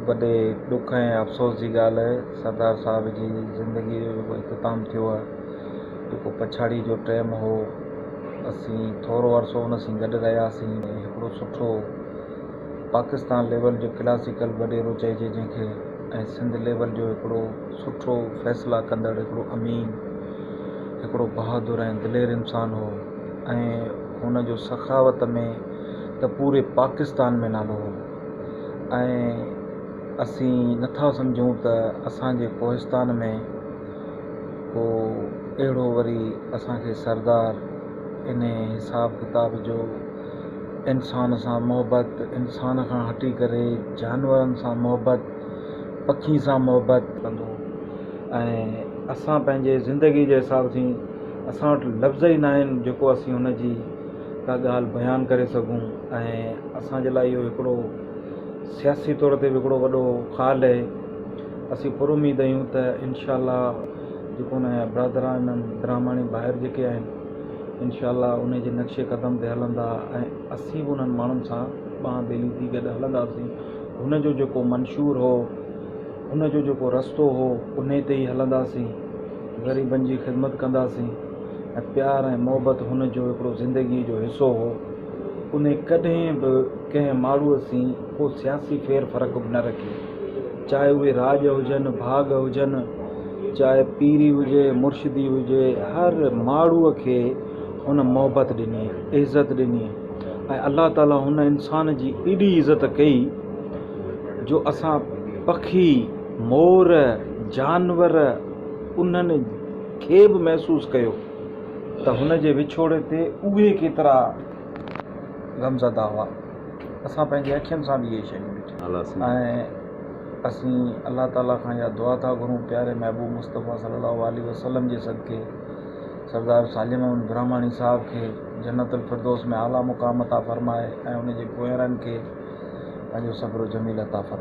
वॾे ॾुख ऐं अफ़सोस जी ॻाल्हि आहे। सरदार साहिब जी ज़िंदगी जो जेको इख़्तिताम थियो आहे, जेको पछाड़ी जो टाइम हो, असीं थोरो अर्सो हुन सां गॾु रहियासीं। हिकिड़ो सुठो पाकिस्तान लेवल जो क्लासिकल वॾेरो चइजे जंहिंखे, ऐं सिंध लेवल जो हिकिड़ो सुठो फ़ैसिला कंदड़ हिकिड़ो अमीन, हिकिड़ो बहादुर ऐं दिलेर इंसान हो। ऐं हुन जो सखावत में त पूरे पाकिस्तान में नालो हो। ऐं असीं नथा सम्झूं त असांजे कोहिस्तान में को अहिड़ो वरी असांखे सरदार इन हिसाब किताब जो इंसान सां मोहबत, इंसान खां हटी करे जानवरनि सां मोहबत, पखी सां मोहबत कंदो। ऐं असां पंहिंजे ज़िंदगी जे हिसाब सां असां वटि लफ़्ज़ ई न आहिनि जेको असीं हुन जी का ॻाल्हि बयानु करे सघूं। ऐं असांजे लाइ इहो हिकिड़ो सियासी तौर ते बि हिकिड़ो वॾो ख़ाल आहे। असीं पुरुमीद आहियूं त इनशाअल्लाह जेको हुन जा ब्रादरान ब्राह्मणी ॿाहिरि जेके आहिनि, इनशाअल्लाह उन जे नक्शे क़दम ते हलंदा ऐं असीं बि उन्हनि माण्हुनि सां ॿांह ॿेली थी गॾु हलंदासीं। हुन जो जेको मंशूर हो, हुन जो जेको रस्तो हो, उन ते ई हलंदासीं, ग़रीबनि जी ख़िदमत कंदासीं। ऐं प्यार ऐं मोहबत हुन जो हिकिड़ो ज़िंदगी जो हिसो हो। उन कॾहिं बि कंहिं माण्हूअ सां को सियासी फेर फ़र्क़ु बि न रखी, चाहे उहे राज हुजनि, भाग हुजनि, चाहे पीरी हुजे, मुर्शिदी हुजे, हर माण्हूअ खे हुन मोहबत ॾिनी, इज़त ॾिनी। ऐं अल्लाह ताला हुन इंसान जी एॾी इज़त कई जो असां पखी, मोर, जानवर उन्हनि खे बि महसूसु कयो त हुन जे विछोड़े ते उहे केतिरा ग़मज़दा हुआ। असां पंहिंजे अखियुनि सां बि इहे शयूं ॾिठियूं। ऐं असीं अल्लाह ताला खां इहा दुआ था घुरूं, प्यारे महबूब मुस्तफ़ा सल्लल्लाहु अलैहि वसल्लम जे सदिके सरदार सालिम अहमद ब्राह्मणी साहब खे जन्नतुल फिरदौस में आला मुक़ाम अता फ़रमाए ऐं उन जे पोयरनि खे पंहिंजो सब्र जमील अता फ़रमाए।